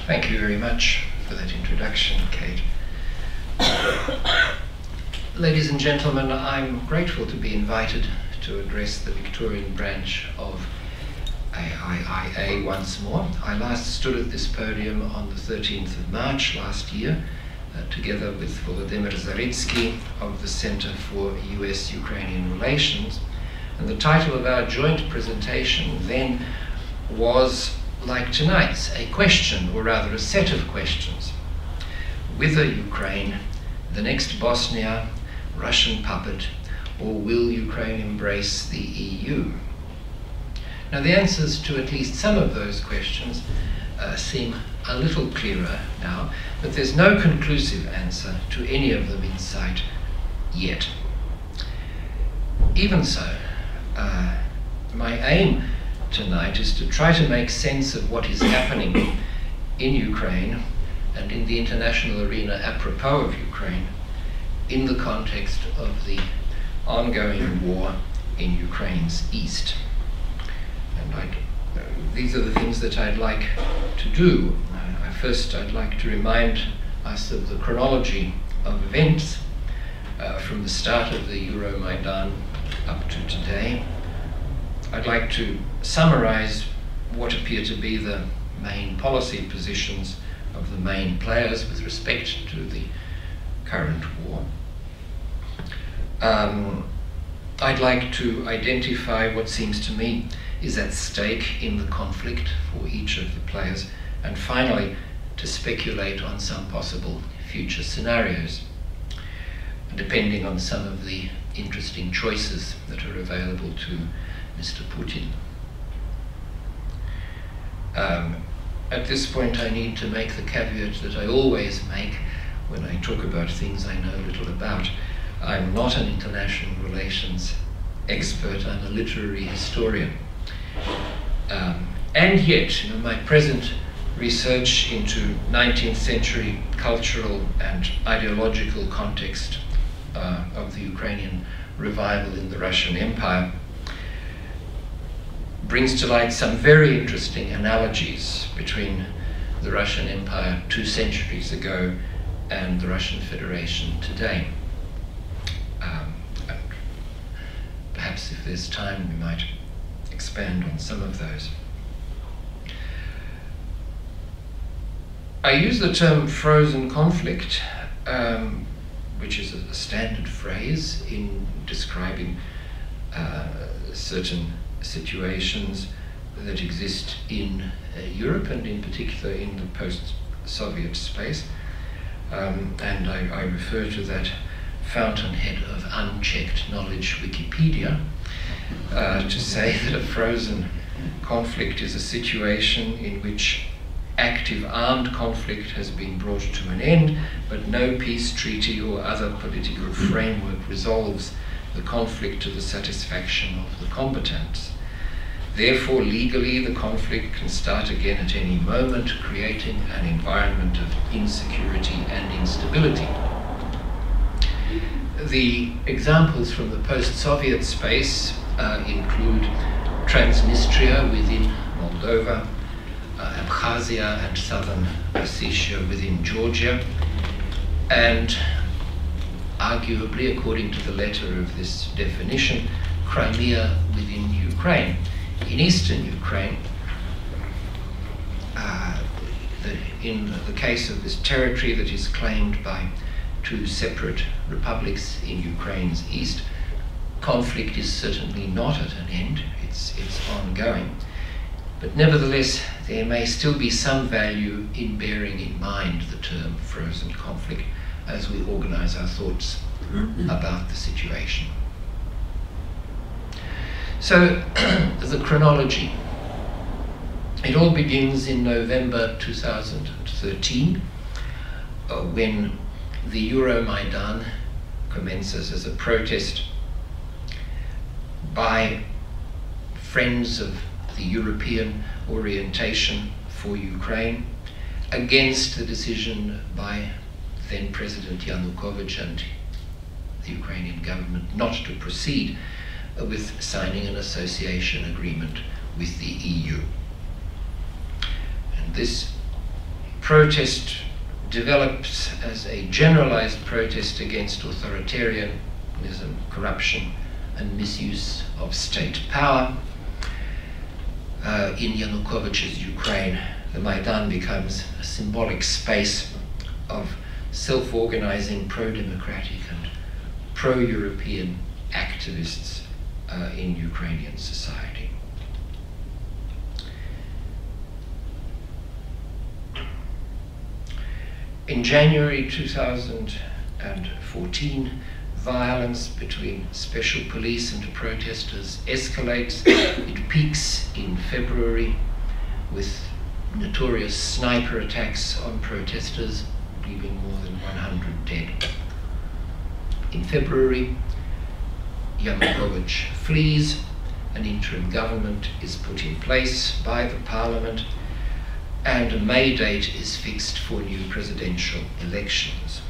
Thank you very much for that introduction, Kate. Ladies and gentlemen, I'm grateful to be invited to address the Victorian branch of AIIA once more. I last stood at this podium on the 13th of March last year, together with Volodymyr Zaritsky of the Center for US-Ukrainian Relations. And the title of our joint presentation then was, like tonight's, a question, or rather a set of questions. Whither Ukraine, the next Bosnia, Russian puppet, or will Ukraine embrace the EU? Now, the answers to at least some of those questions seem a little clearer now, but there's no conclusive answer to any of them in sight yet. Even so, my aim tonight is to try to make sense of what is happening in Ukraine and in the international arena apropos of Ukraine in the context of the ongoing war in Ukraine's east. And these are the things that I'd like to do. First, I'd like to remind us of the chronology of events from the start of the Euromaidan up to today. I'd like to summarize what appear to be the main policy positions of the main players with respect to the current war. I'd like to identify what seems to me is at stake in the conflict for each of the players, and finally to speculate on some possible future scenarios, depending on some of the interesting choices that are available to Mr. Putin. At this point, I need to make the caveat that I always make when I talk about things I know little about. I'm not an international relations expert, I'm a literary historian. And yet, my present research into 19th century cultural and ideological context of the Ukrainian revival in the Russian Empire brings to light some very interesting analogies between the Russian Empire 2 centuries ago and the Russian Federation today. And perhaps if there's time, we might expand on some of those. I use the term frozen conflict, which is a standard phrase in describing certain situations that exist in Europe, and in particular in the post-Soviet space. And I refer to that fountainhead of unchecked knowledge, Wikipedia, to say that a frozen conflict is a situation in which active armed conflict has been brought to an end, but no peace treaty or other political framework resolves the conflict to the satisfaction of the combatants. Therefore, legally, the conflict can start again at any moment, creating an environment of insecurity and instability. The examples from the post-Soviet space include Transnistria within Moldova, Abkhazia and southern Ossetia within Georgia, and arguably, according to the letter of this definition, Crimea within Ukraine. In eastern Ukraine, in the case of this territory that is claimed by 2 separate republics in Ukraine's east, conflict is certainly not at an end, it's ongoing. But nevertheless, there may still be some value in bearing in mind the term frozen conflict as we organize our thoughts about the situation. So, the chronology. It all begins in November 2013, when the Euromaidan commences as a protest by friends of the European orientation for Ukraine against the decision by then President Yanukovych and the Ukrainian government not to proceed with signing an association agreement with the EU. And this protest develops as a generalized protest against authoritarianism, corruption, and misuse of state power. In Yanukovych's Ukraine, the Maidan becomes a symbolic space of self-organizing pro-democratic and pro-European activists in Ukrainian society. In January 2014, violence between special police and protesters escalates. It peaks in February with notorious sniper attacks on protesters, leaving more than 100 dead. In February, Yanukovych flees, an interim government is put in place by the parliament, and a May date is fixed for new presidential elections.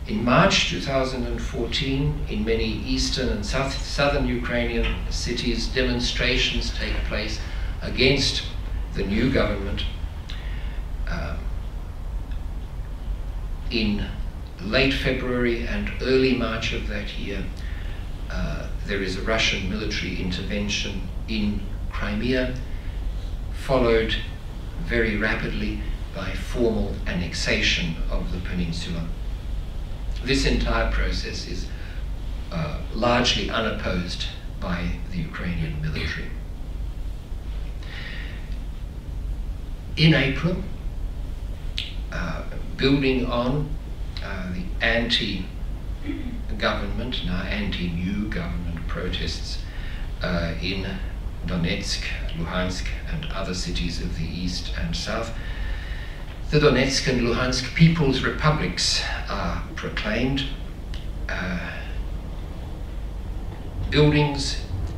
In March 2014, in many eastern and southern Ukrainian cities, demonstrations take place against the new government. In late February and early March of that year, there is a Russian military intervention in Crimea, followed very rapidly by formal annexation of the peninsula. This entire process is largely unopposed by the Ukrainian military. In April, building on the anti-government, now anti-new government protests in Donetsk, Luhansk, and other cities of the east and south, the Donetsk and Luhansk People's Republics are proclaimed.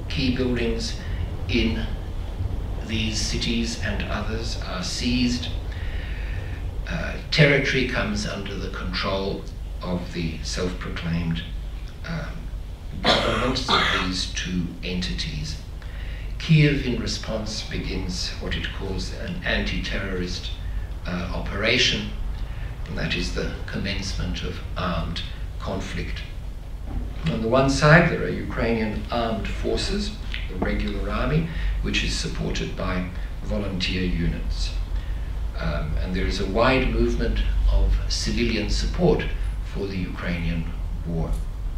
Key buildings in these cities and others are seized. Territory comes under the control of the self-proclaimed governments of these two entities. Kiev, in response, begins what it calls an anti-terrorist operation, and that is the commencement of armed conflict. On the one side, there are Ukrainian armed forces, the regular army, which is supported by volunteer units. And there is a wide movement of civilian support for the Ukrainian war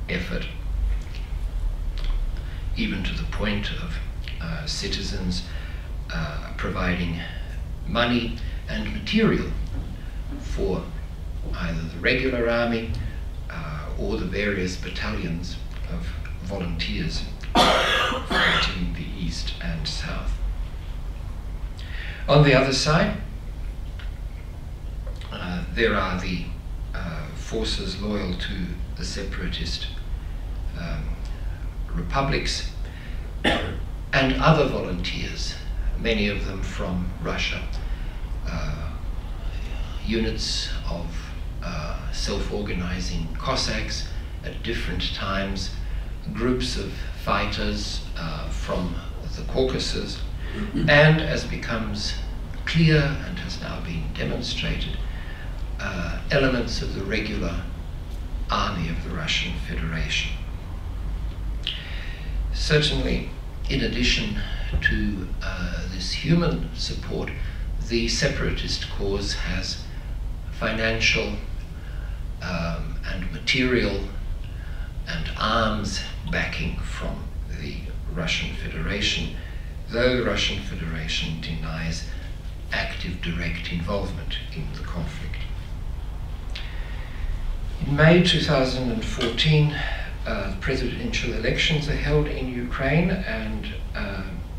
effort, even to the point of citizens providing money and material for either the regular army or the various battalions of volunteers fighting the east and south. On the other side, there are the forces loyal to the separatist republics and other volunteers, many of them from Russia, units of self-organizing Cossacks at different times, groups of fighters from the Caucasus, and, as becomes clear and has now been demonstrated, elements of the regular army of the Russian Federation. Certainly, in addition to this human support, the separatist cause has financial and material and arms backing from the Russian Federation, though the Russian Federation denies active direct involvement in the conflict. In May 2014, presidential elections are held in Ukraine, and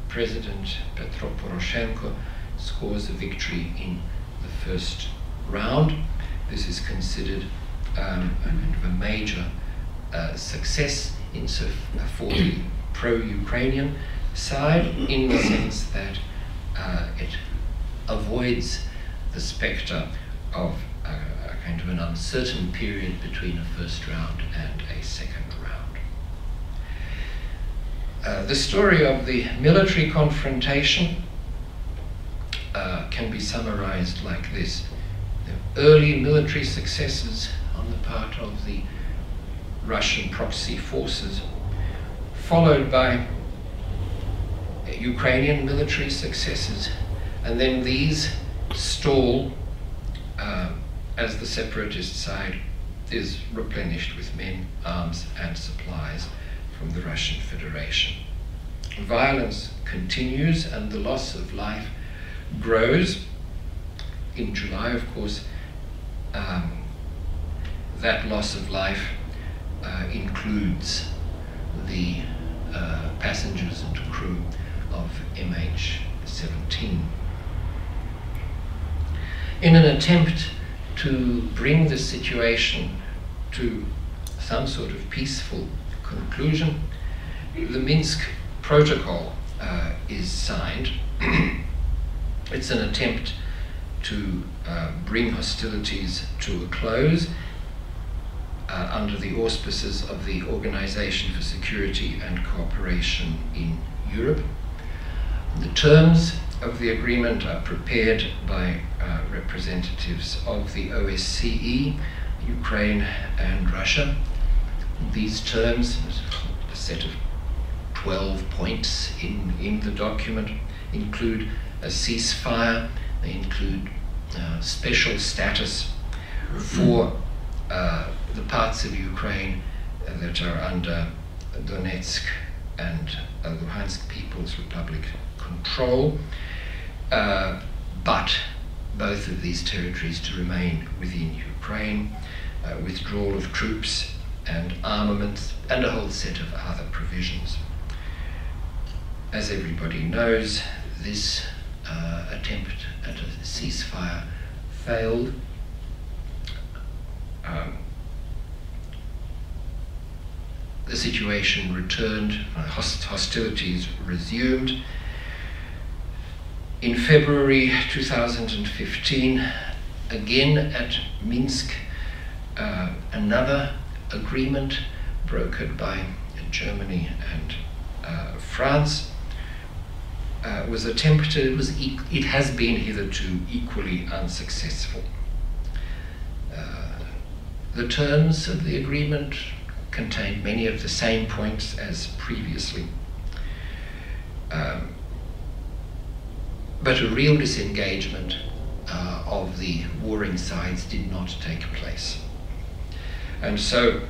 President Poroshenko scores a victory in the first round. This is considered a major success for the pro-Ukrainian side, in the sense that it avoids the spectre of a kind of an uncertain period between a first round and a second round. The story of the military confrontation can be summarized like this. Early military successes on the part of the Russian proxy forces, followed by Ukrainian military successes, and then these stall as the separatist side is replenished with men, arms, and supplies from the Russian Federation. Violence continues and the loss of life grows. In July, of course, that loss of life includes the passengers and crew of MH17. In an attempt to bring the situation to some sort of peaceful conclusion, the Minsk Protocol is signed. It's an attempt to bring hostilities to a close under the auspices of the Organization for Security and Cooperation in Europe. The terms of the agreement are prepared by representatives of the OSCE, Ukraine and Russia. These terms, a set of 12 points in the document, include a ceasefire. They include special status for the parts of Ukraine that are under Donetsk and Luhansk People's Republic control, but both of these territories to remain within Ukraine, withdrawal of troops and armaments, and a whole set of other provisions. As everybody knows, this attempt at a ceasefire failed. The situation returned, hostilities resumed. In February 2015, again at Minsk, another agreement brokered by Germany and France was attempted. It has been hitherto equally unsuccessful. The terms of the agreement contained many of the same points as previously, but a real disengagement of the warring sides did not take place. And so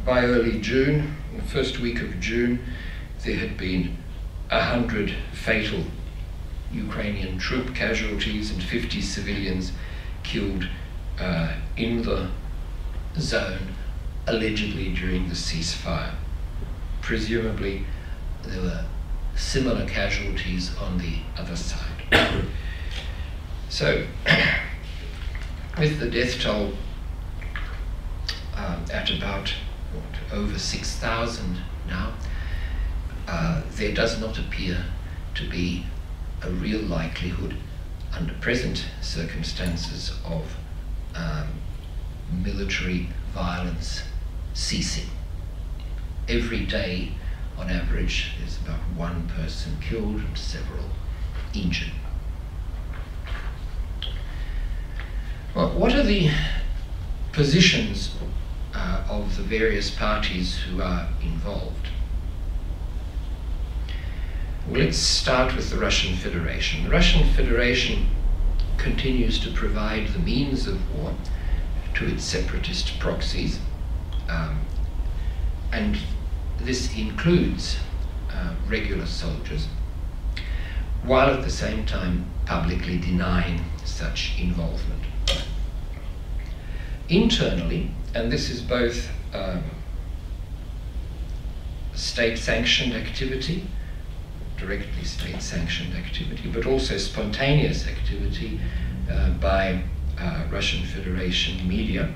by early June, in the first week of June, there had been 100 fatal Ukrainian troop casualties and 50 civilians killed in the zone, allegedly during the ceasefire. Presumably there were similar casualties on the other side. So with the death toll at about over 6,000 now, there does not appear to be a real likelihood under present circumstances of military violence ceasing. Every day, on average, there's about one person killed and several injured. Well, what are the positions of the various parties who are involved? Well, let's start with the Russian Federation. The Russian Federation continues to provide the means of war to its separatist proxies, and this includes regular soldiers, while at the same time publicly denying such involvement. Internally, and this is both state-sanctioned activity, directly state-sanctioned activity, but also spontaneous activity by Russian Federation media.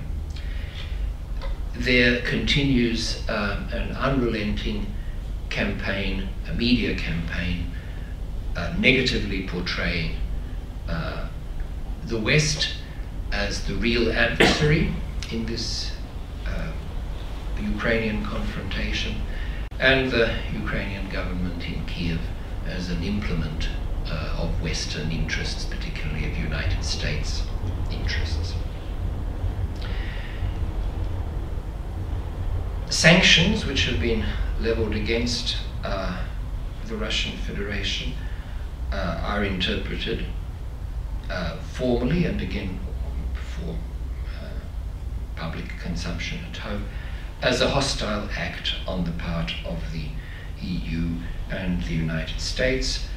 There continues an unrelenting campaign, a media campaign, negatively portraying the West as the real adversary in this Ukrainian confrontation, and the Ukrainian government in Kiev as an implement of Western interests, particularly of United States interests. Sanctions which have been leveled against the Russian Federation are interpreted formally and again for public consumption at home as a hostile act on the part of the EU and the United States,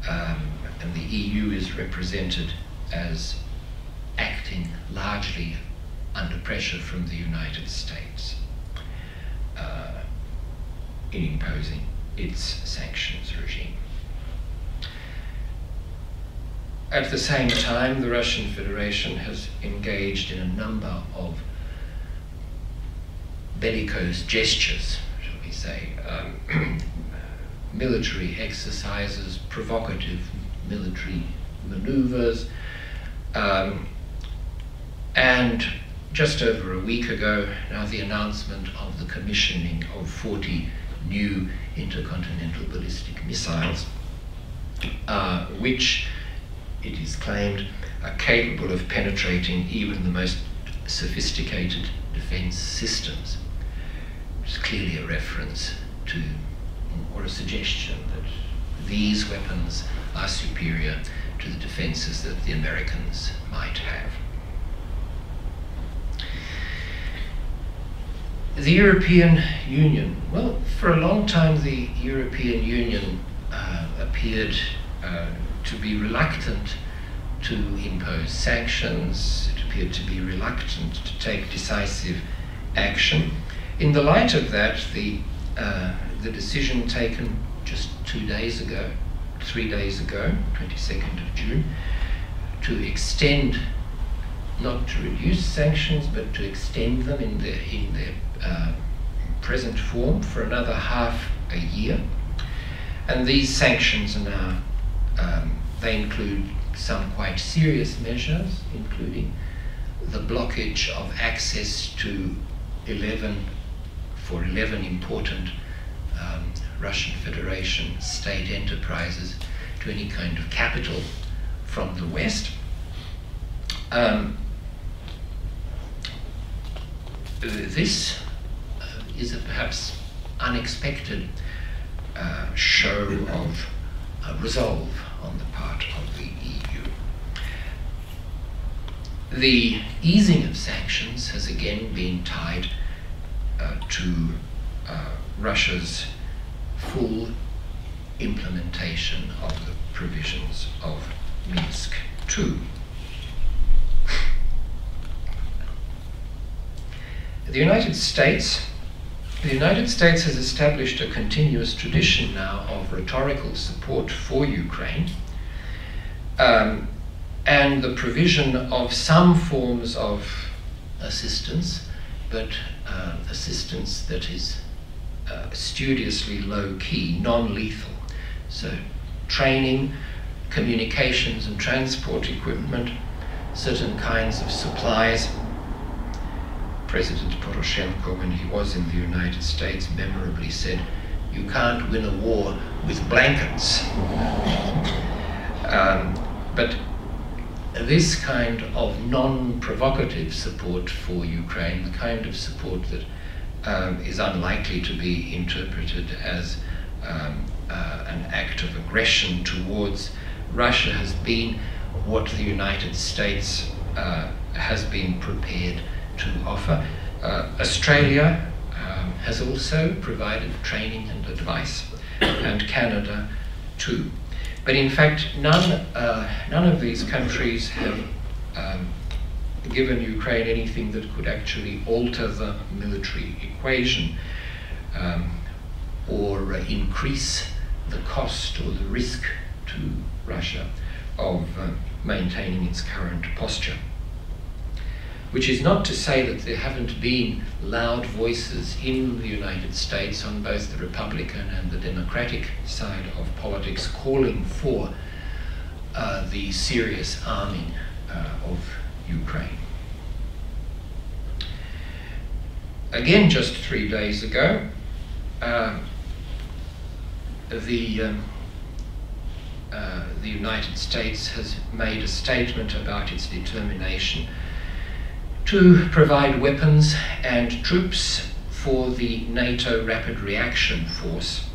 and the EU is represented as acting largely under pressure from the United States in imposing its sanctions regime. At the same time, the Russian Federation has engaged in a number of bellicose gestures, shall we say, military exercises, provocative military maneuvers, and just over a week ago, now the announcement of the commissioning of 40 new intercontinental ballistic missiles, which it is claimed are capable of penetrating even the most sophisticated defense systems. It's clearly a reference to, or a suggestion that these weapons are superior to the defenses that the Americans might have. The European Union, well, for a long time the European Union appeared to be reluctant to impose sanctions. It appeared to be reluctant to take decisive action. In the light of that, the decision taken just 3 days ago, 22nd of June, to extend, not to reduce sanctions, but to extend them in their present form for another half a year. And these sanctions are now, they include some quite serious measures, including the blockage of access to 11 important Russian Federation state enterprises to any kind of capital from the West. This is a perhaps unexpected show of resolve on the part of the EU. The easing of sanctions has again been tied to Russia's full implementation of the provisions of Minsk II. The United States has established a continuous tradition now of rhetorical support for Ukraine, and the provision of some forms of assistance, but assistance that is studiously low-key, non-lethal. So training, communications and transport equipment, certain kinds of supplies. President Poroshenko, when he was in the United States, memorably said, "You can't win a war with blankets." But this kind of non-provocative support for Ukraine, the kind of support that is unlikely to be interpreted as an act of aggression towards Russia, has been what the United States has been prepared to offer. Australia has also provided training and advice, and Canada too. But in fact, none of these countries have given Ukraine anything that could actually alter the military equation or increase the cost or the risk to Russia of maintaining its current posture. Which is not to say that there haven't been loud voices in the United States on both the Republican and the Democratic side of politics calling for the serious arming of Ukraine. Again, just 3 days ago, the the United States has made a statement about its determination to provide weapons and troops for the NATO Rapid Reaction Force,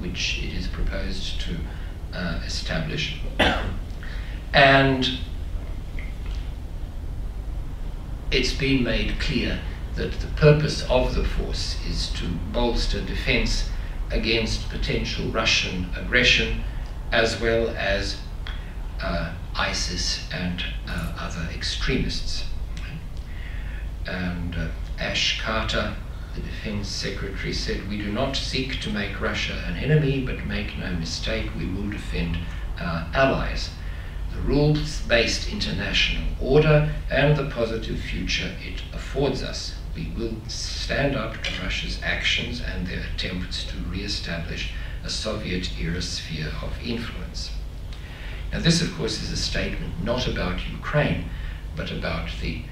which it is proposed to establish. And it's been made clear that the purpose of the force is to bolster defense against potential Russian aggression, as well as ISIS and other extremists. And Ash Carter, the Defense Secretary, said, "We do not seek to make Russia an enemy, but make no mistake, we will defend our allies, the rules-based international order, and the positive future it affords us. We will stand up to Russia's actions and their attempts to re-establish a Soviet-era sphere of influence." Now this, of course, is a statement not about Ukraine, but about the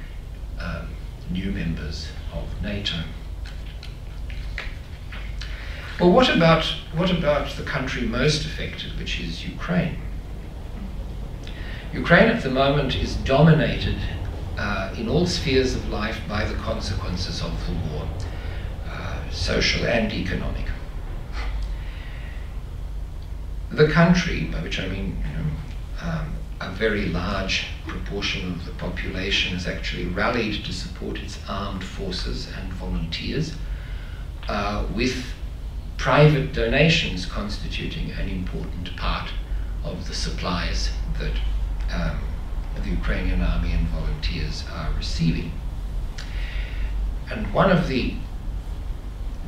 new members of NATO. Well, what about the country most affected, which is Ukraine? Ukraine at the moment is dominated in all spheres of life by the consequences of the war, social and economic. The country, by which I mean a very large proportion of the population, has actually rallied to support its armed forces and volunteers, with private donations constituting an important part of the supplies that the Ukrainian army and volunteers are receiving. And one of the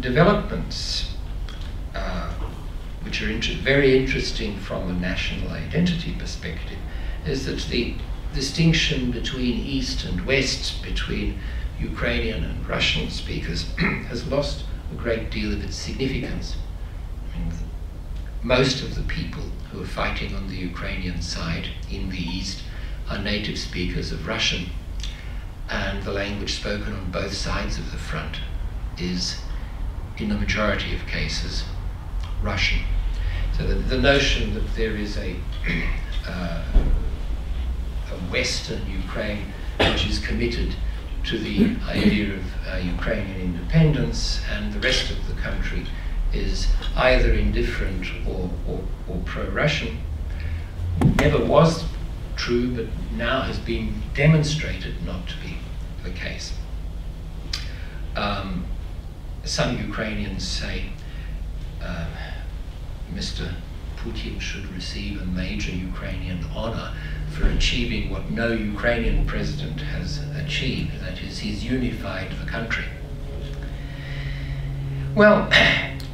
developments which are very interesting from a national identity perspective is that the distinction between East and West, between Ukrainian and Russian speakers, has lost a great deal of its significance. I mean, most of the people who are fighting on the Ukrainian side in the East are native speakers of Russian, and the language spoken on both sides of the front is, in the majority of cases, Russian. So the notion that there is a Western Ukraine which is committed to the idea of Ukrainian independence, and the rest of the country is either indifferent or pro-Russian, never was true, but now has been demonstrated not to be the case. Some Ukrainians say Mr. Putin should receive a major Ukrainian honor for achieving what no Ukrainian president has achieved, that is, he's unified the country. Well,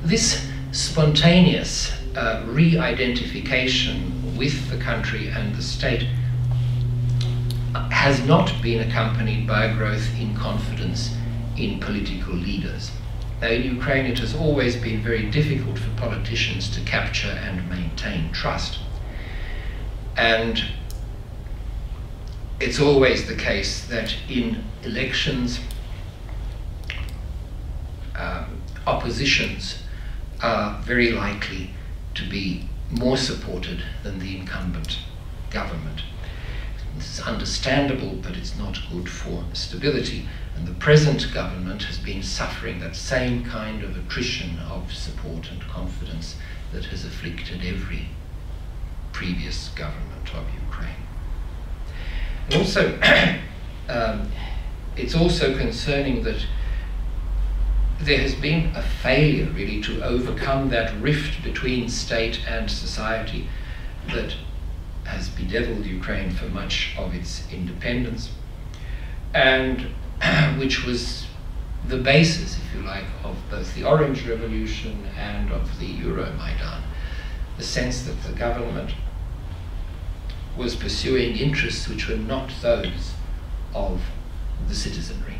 this spontaneous re-identification with the country and the state has not been accompanied by a growth in confidence in political leaders. Now, in Ukraine, it has always been very difficult for politicians to capture and maintain trust. And it's always the case that in elections, oppositions are very likely to be more supported than the incumbent government. This is understandable, but it's not good for stability. And the present government has been suffering that same kind of attrition of support and confidence that has afflicted every previous government of Ukraine. And also, it's also concerning that there has been a failure, really, to overcome that rift between state and society that has bedeviled Ukraine for much of its independence, and which was the basis, if you like, of both the Orange Revolution and of the Euromaidan. The sense that the government was pursuing interests which were not those of the citizenry.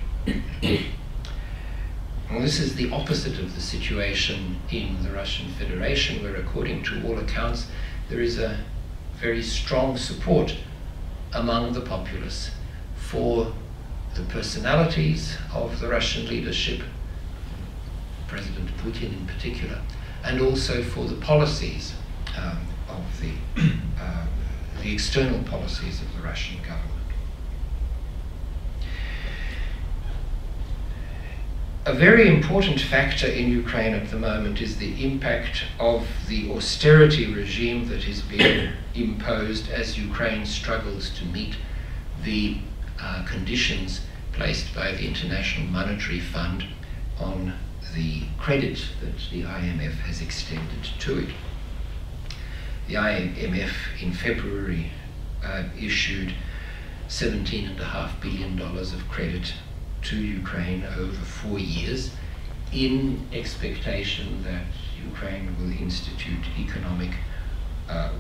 Well, this is the opposite of the situation in the Russian Federation, where, according to all accounts, there is a very strong support among the populace for the personalities of the Russian leadership, President Putin in particular, and also for the policies of the external policies of the Russian government. A very important factor in Ukraine at the moment is the impact of the austerity regime that is being imposed as Ukraine struggles to meet the conditions placed by the International Monetary Fund on the credit that the IMF has extended to it. The IMF in February issued $17.5 billion of credit to Ukraine over 4 years in expectation that Ukraine will institute economic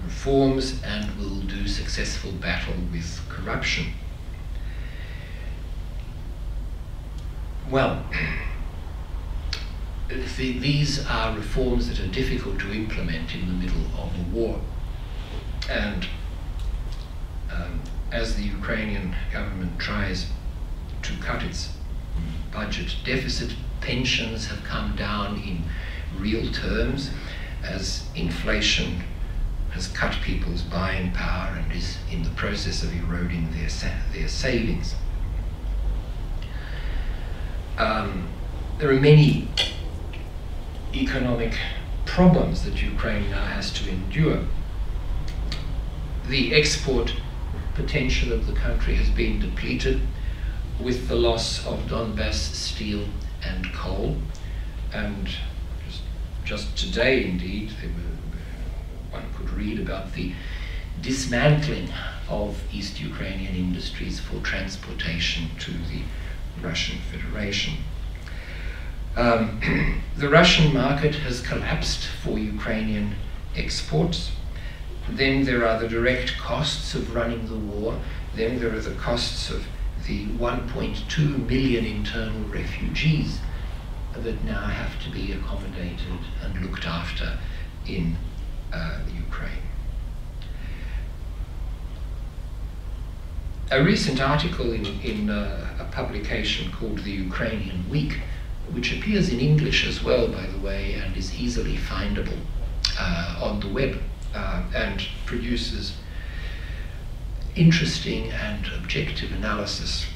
reforms and will do successful battle with corruption. Well, these are reforms that are difficult to implement in the middle of a war. And as the Ukrainian government tries to cut its budget deficit, pensions have come down in real terms as inflation has cut people's buying power and is in the process of eroding their savings. There are many economic problems that Ukraine now has to endure. The export potential of the country has been depleted with the loss of Donbass steel and coal, and just today indeed one could read about the dismantling of East Ukrainian industries for transportation to the Russian Federation. The Russian market has collapsed for Ukrainian exports. Then there are the direct costs of running the war. Then there are the costs of the 1.2 million internal refugees that now have to be accommodated and looked after in Ukraine. A recent article in a publication called The Ukrainian Week, which appears in English as well, by the way, and is easily findable on the web, and produces interesting and objective analysis.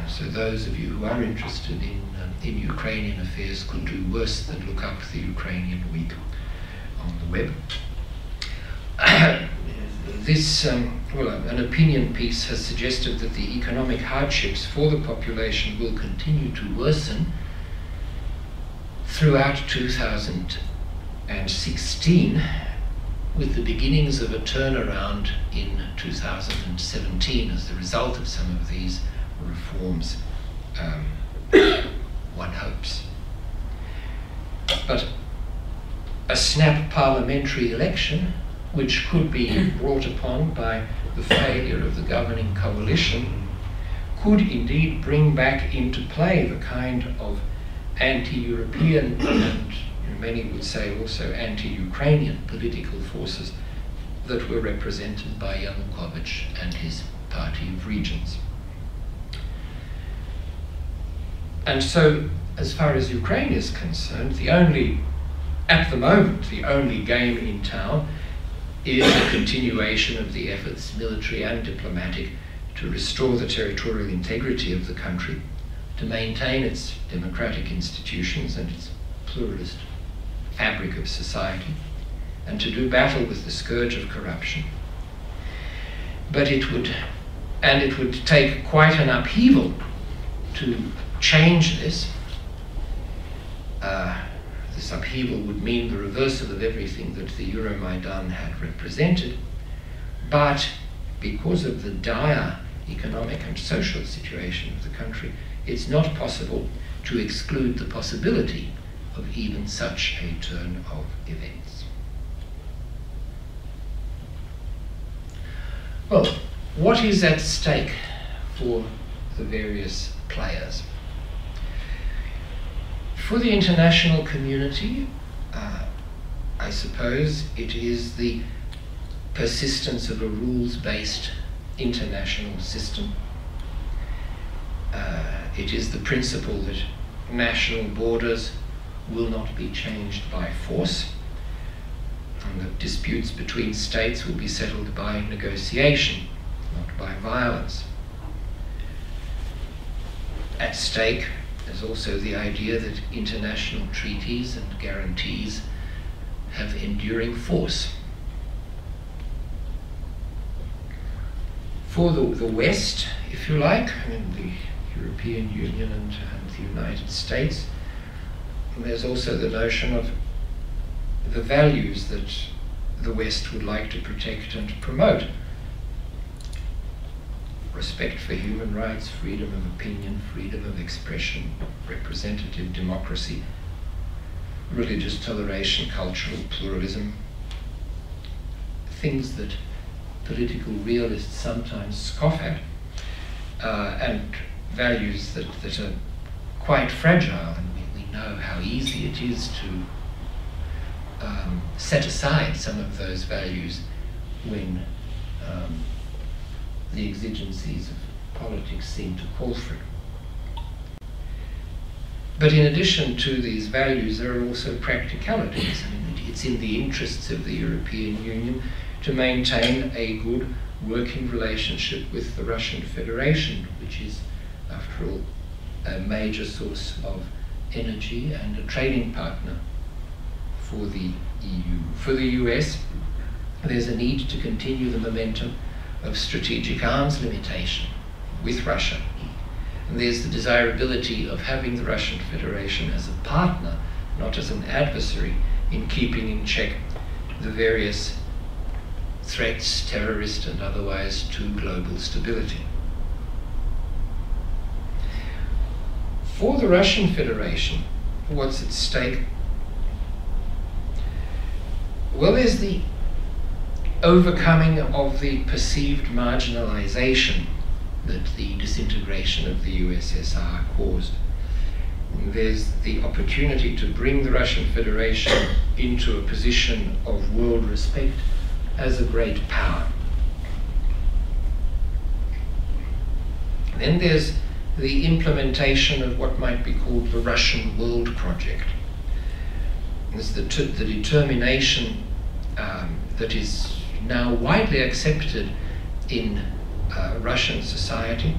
So those of you who are interested in Ukrainian affairs could do worse than look up the Ukrainian Week on the web. An opinion piece has suggested that the economic hardships for the population will continue to worsen throughout 2016, with the beginnings of a turnaround in 2017 as the result of some of these reforms, one hopes. But a snap parliamentary election, which could be brought upon by the failure of the governing coalition, could indeed bring back into play the kind of anti-European and many would say also anti-Ukrainian political forces that were represented by Yanukovych and his party of regions. And so, as far as Ukraine is concerned, at the moment, the only game in town is a continuation of the efforts, military and diplomatic, to restore the territorial integrity of the country, to maintain its democratic institutions and its pluralist fabric of society, and to do battle with the scourge of corruption. But it would take quite an upheaval to change this. This upheaval would mean the reversal of everything that the Euromaidan had represented, but because of the dire economic and social situation of the country, it's not possible to exclude the possibility of even such a turn of events. Well, what is at stake for the various players? For the international community, I suppose it is the persistence of a rules-based international system. It is the principle that national borders will not be changed by force. and that disputes between states will be settled by negotiation, not by violence. At stake is also the idea that international treaties and guarantees have enduring force. For the West, if you like, I mean the European Union and the United States, there's also the notion of the values that the West would like to protect and promote. Respect for human rights, freedom of opinion, freedom of expression, representative democracy, religious toleration, cultural pluralism, things that political realists sometimes scoff at, and values that are quite fragile, and we know how easy it is to set aside some of those values when the exigencies of politics seem to call for it. But in addition to these values, there are also practicalities. I mean, it's in the interests of the European Union to maintain a good working relationship with the Russian Federation, which is, after all, a major source of energy and a trading partner for the EU. For the US, there's a need to continue the momentum of strategic arms limitation with Russia. And there's the desirability of having the Russian Federation as a partner, not as an adversary, in keeping in check the various threats, terrorist and otherwise, to global stability. For the Russian Federation, what's at stake? Well, there's the overcoming of the perceived marginalization that the disintegration of the USSR caused. There's the opportunity to bring the Russian Federation into a position of world respect as a great power. Then there's the implementation of what might be called the Russian World Project. There's the determination that is now widely accepted in Russian society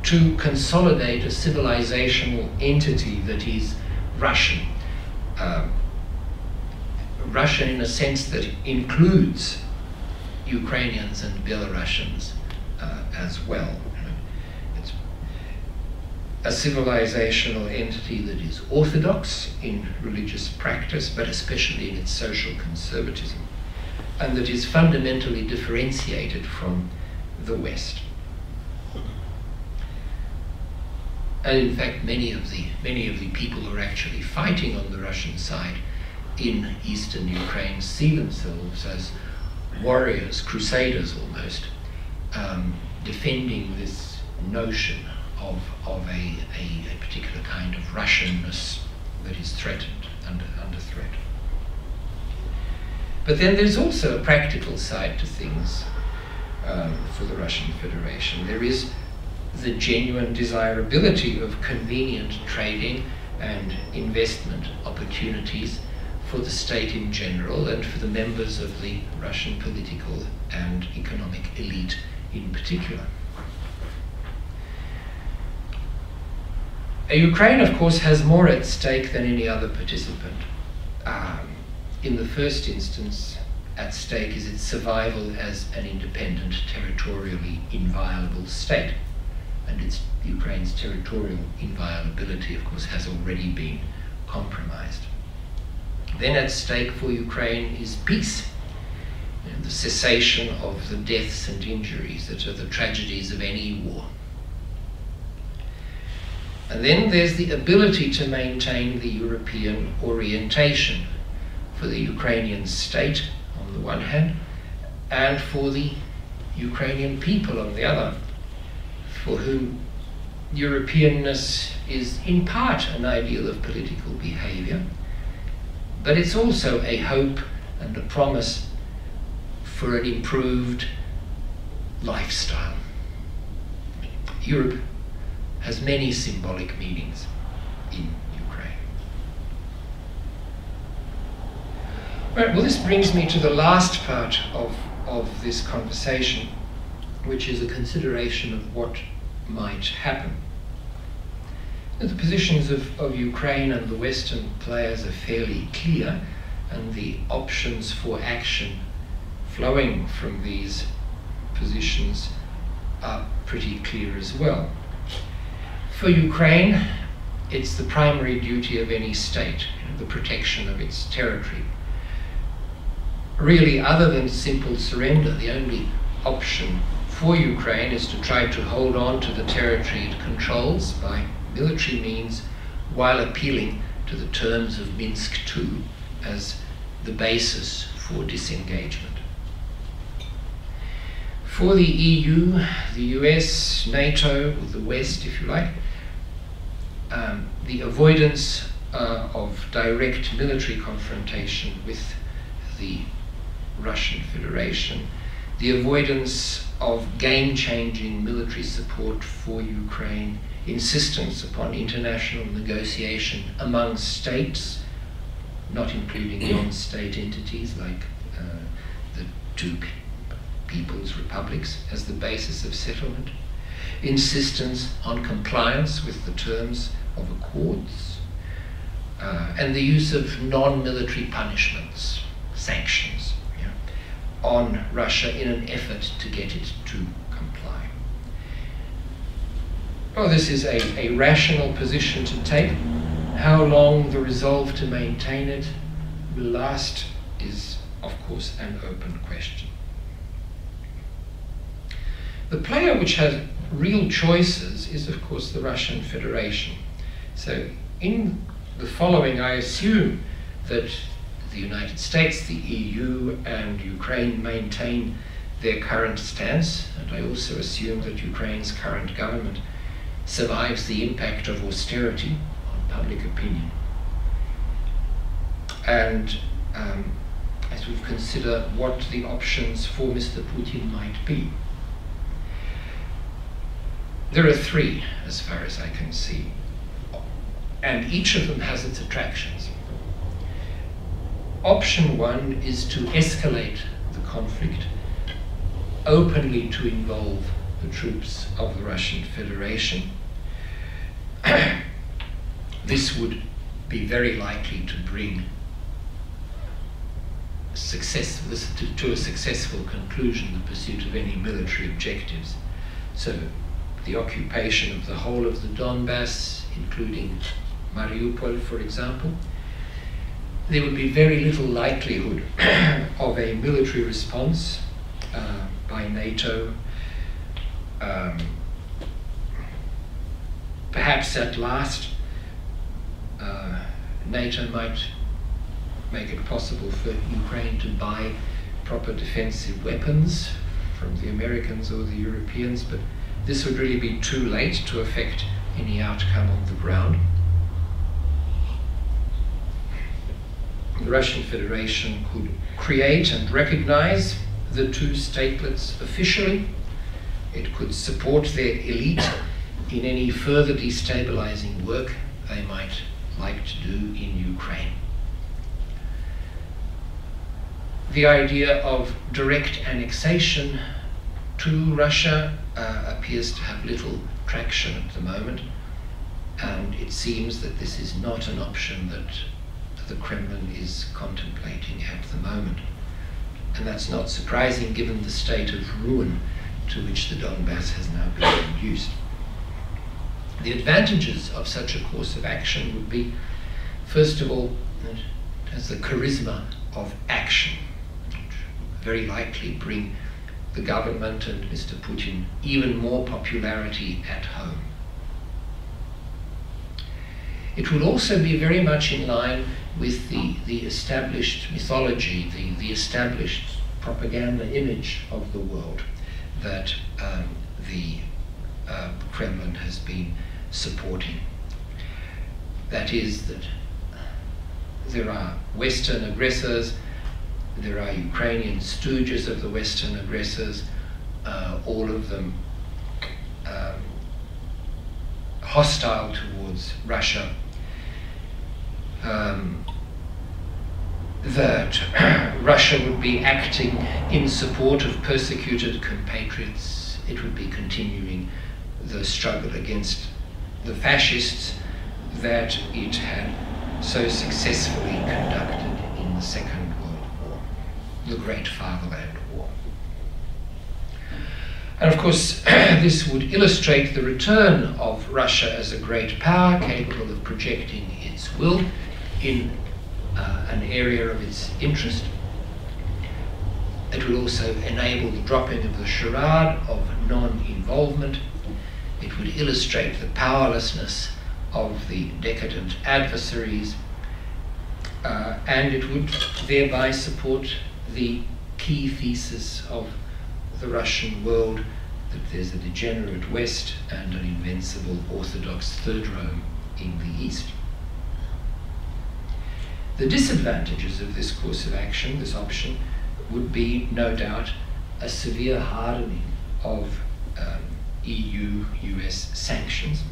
to consolidate a civilizational entity that is Russian. Russian in a sense that includes Ukrainians and Belarusians as well. It's a civilizational entity that is orthodox in religious practice, but especially in its social conservatism, and that is fundamentally differentiated from the West. And in fact, many of the people who are actually fighting on the Russian side in eastern Ukraine see themselves as warriors, crusaders almost, defending this notion of a particular kind of Russianness that is threatened, under threat. But then there's also a practical side to things for the Russian Federation. There is the genuine desirability of convenient trading and investment opportunities for the state in general and for the members of the Russian political and economic elite in particular. Ukraine, of course, has more at stake than any other participant. In the first instance, at stake is its survival as an independent, territorially inviolable state. And Ukraine's territorial inviolability, of course, has already been compromised. Then at stake for Ukraine is peace, the cessation of the deaths and injuries that are the tragedies of any war. And then there's the ability to maintain the European orientation for the Ukrainian state on the one hand, and for the Ukrainian people on the other, for whom Europeanness is in part an ideal of political behavior, but it's also a hope and a promise for an improved lifestyle. Europe has many symbolic meanings in Ukraine. Right, well, this brings me to the last part of this conversation, which is a consideration of what might happen. The positions of Ukraine and the Western players are fairly clear, and the options for action flowing from these positions are pretty clear as well. For Ukraine, it's the primary duty of any state, the protection of its territory. Really, other than simple surrender, the only option for Ukraine is to try to hold on to the territory it controls by military means, while appealing to the terms of Minsk II as the basis for disengagement. For the EU, the US, NATO, the West, if you like, the avoidance of direct military confrontation with the Russian Federation, the avoidance of game-changing military support for Ukraine, insistence upon international negotiation among states, not including non-state entities like the two people's republics as the basis of settlement, insistence on compliance with the terms of accords, and the use of non-military punishments, sanctions, on Russia in an effort to get it to comply. Well, this is a rational position to take. How long the resolve to maintain it will last is, of course, an open question. The player which has real choices is, of course, the Russian Federation. So in the following, I assume that the United States, the EU, and Ukraine maintain their current stance, and I also assume that Ukraine's current government survives the impact of austerity on public opinion. And as we consider what the options for Mr. Putin might be, there are three, as far as I can see, and each of them has its attractions. Option one is to escalate the conflict, openly to involve the troops of the Russian Federation. This would be very likely to bring to a successful conclusion the pursuit of any military objectives. So the occupation of the whole of the Donbass, including Mariupol, for example, there would be very little likelihood of a military response by NATO. Perhaps at last NATO might make it possible for Ukraine to buy proper defensive weapons from the Americans or the Europeans, but this would really be too late to affect any outcome on the ground. The Russian Federation could create and recognize the two statelets officially. It could support their elite in any further destabilizing work they might like to do in Ukraine. The idea of direct annexation to Russia appears to have little traction at the moment, and it seems that this is not an option that the Kremlin is contemplating at the moment. And that's not surprising given the state of ruin to which the Donbass has now been reduced. The advantages of such a course of action would be, first of all, it has the charisma of action, which would very likely bring the government and Mr. Putin even more popularity at home. It would also be very much in line with the established mythology, the established propaganda image of the world that the Kremlin has been supporting. That is, that there are Western aggressors, there are Ukrainian stooges of the Western aggressors, all of them hostile that Russia would be acting in support of persecuted compatriots. It would be continuing the struggle against the fascists that it had so successfully conducted in the Second World War, the Great Fatherland War. And of course, this would illustrate the return of Russia as a great power capable of projecting its will in an area of its interest. It would also enable the dropping of the charade of non-involvement. It would illustrate the powerlessness of the decadent adversaries, and it would thereby support the key thesis of the Russian world, that there's a degenerate West and an invincible Orthodox Third Rome in the East. The disadvantages of this course of action, this option, would be, no doubt, a severe hardening of EU-US sanctions.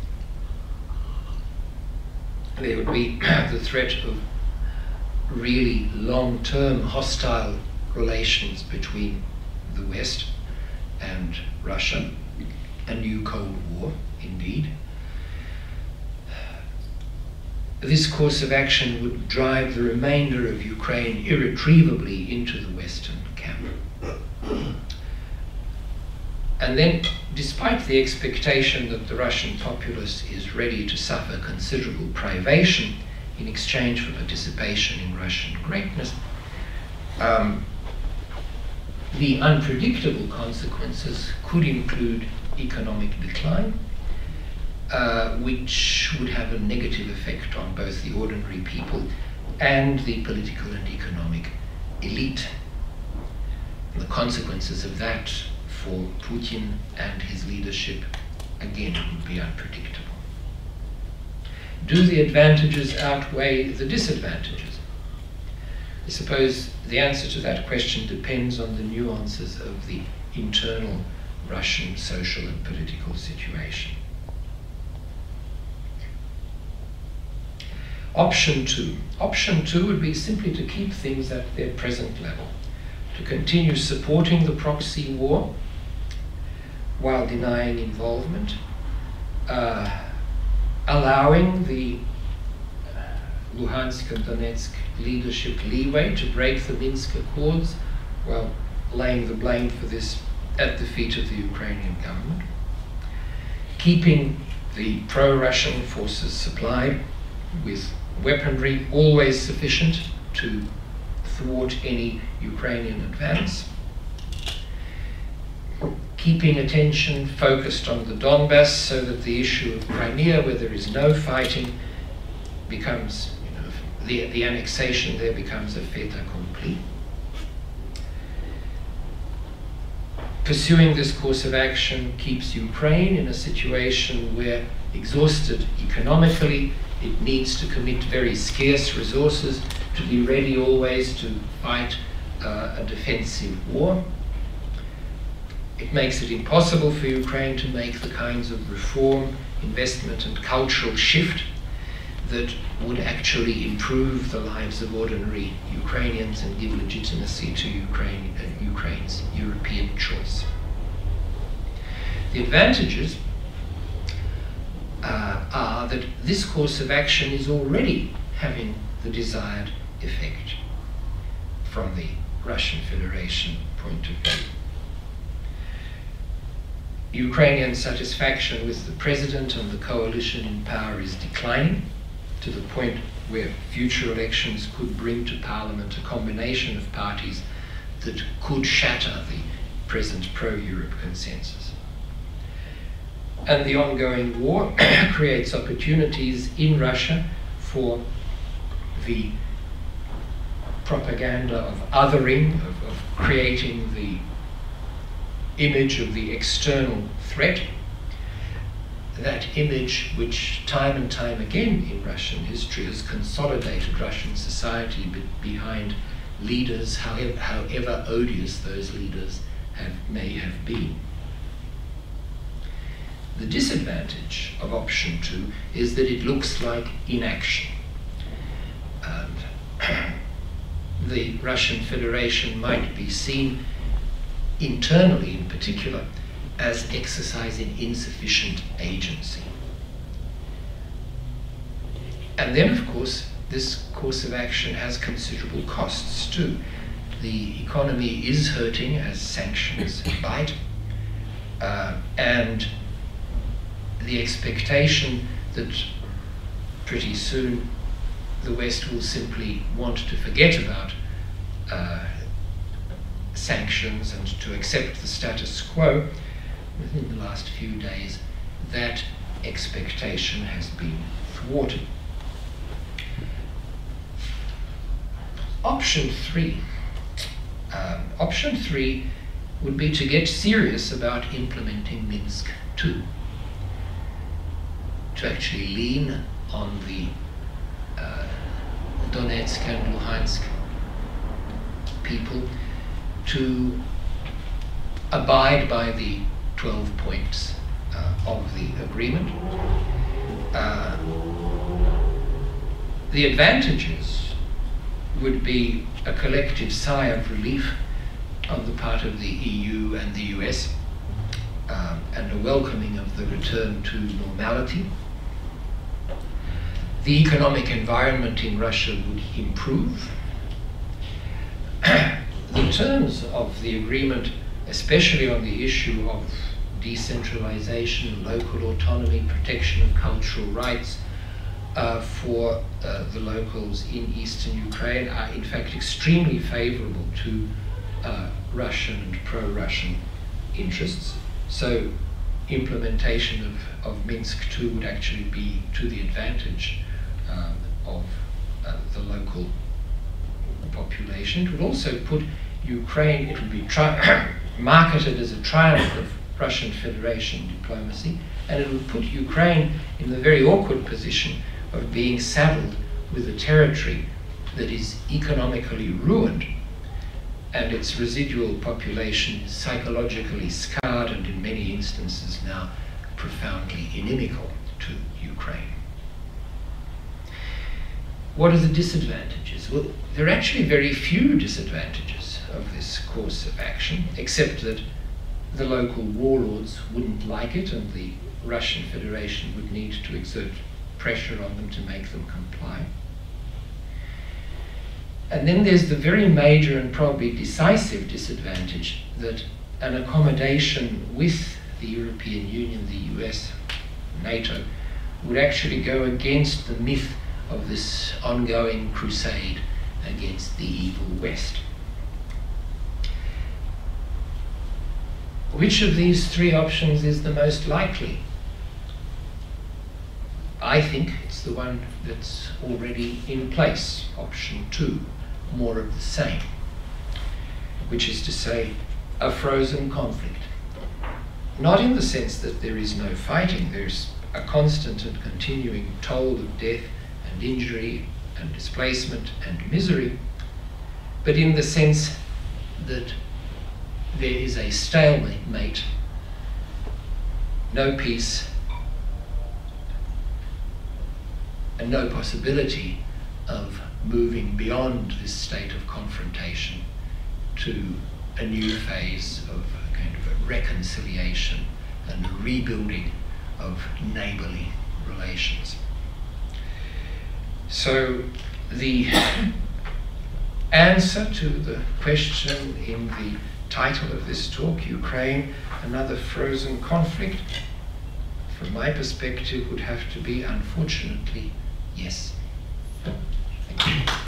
There would be the threat of really long-term hostile relations between the West and Russia, a new Cold War, indeed. This course of action would drive the remainder of Ukraine irretrievably into the Western camp. And then, despite the expectation that the Russian populace is ready to suffer considerable privation in exchange for participation in Russian greatness, the unpredictable consequences could include economic decline, which would have a negative effect on both the ordinary people and the political and economic elite. And the consequences of that for Putin and his leadership, again, would be unpredictable. Do the advantages outweigh the disadvantages? I suppose the answer to that question depends on the nuances of the internal Russian social and political situation. Option two. Option two would be simply to keep things at their present level, to continue supporting the proxy war while denying involvement, allowing the Luhansk and Donetsk leadership leeway to break the Minsk Accords while laying the blame for this at the feet of the Ukrainian government, keeping the pro-Russian forces supplied with weaponry always sufficient to thwart any Ukrainian advance, keeping attention focused on the Donbass so that the issue of Crimea, where there is no fighting, becomes, the annexation there becomes a fait accompli. Pursuing this course of action keeps Ukraine in a situation where, exhausted economically, it needs to commit very scarce resources to be ready always to fight a defensive war. It makes it impossible for Ukraine to make the kinds of reform, investment and cultural shift that would actually improve the lives of ordinary Ukrainians and give legitimacy to Ukraine's European choice. The advantages are that this course of action is already having the desired effect from the Russian Federation point of view. Ukrainian satisfaction with the president and the coalition in power is declining to the point where future elections could bring to parliament a combination of parties that could shatter the present pro-Europe consensus. And the ongoing war creates opportunities in Russia for the propaganda of othering, of creating the image of the external threat, that image which time and time again in Russian history has consolidated Russian society behind leaders, however odious those leaders may have been. The disadvantage of option two is that it looks like inaction. the Russian Federation might be seen, internally in particular, as exercising insufficient agency. And then, of course, this course of action has considerable costs too. The economy is hurting as sanctions bite, and the expectation that pretty soon the West will simply want to forget about sanctions and to accept the status quo within the last few days, that expectation has been thwarted. Option three would be to get serious about implementing Minsk II, to actually lean on the Donetsk and Luhansk people to abide by the 12 points of the agreement. The advantages would be a collective sigh of relief on the part of the EU and the US, and a welcoming of the return to normality. The economic environment in Russia would improve. The terms of the agreement, especially on the issue of decentralization, local autonomy, protection of cultural rights for the locals in eastern Ukraine, are in fact extremely favorable to Russian and pro-Russian interests. So implementation of Minsk II would actually be to the advantage of the local population. It would also put Ukraine, it would be marketed as a triumph of Russian Federation diplomacy, and it would put Ukraine in the very awkward position of being saddled with a territory that is economically ruined and its residual population psychologically scarred and in many instances now profoundly inimical to Ukraine. What are the disadvantages? Well, there are actually very few disadvantages of this course of action, except that the local warlords wouldn't like it and the Russian Federation would need to exert pressure on them to make them comply. And then there's the very major and probably decisive disadvantage that an accommodation with the European Union, the US, NATO, would actually go against the myth of this ongoing crusade against the evil West. Which of these three options is the most likely? I think it's the one that's already in place, option 2, more of the same, which is to say, a frozen conflict. Not in the sense that there is no fighting, there's a constant and continuing toll of death and injury and displacement and misery, but in the sense that there is a stalemate, no peace, and no possibility of moving beyond this state of confrontation to a new phase of a kind of a reconciliation and rebuilding of neighborly relations. So the answer to the question in the title of this talk, Ukraine, another frozen conflict, from my perspective would have to be, unfortunately, yes. Thank you.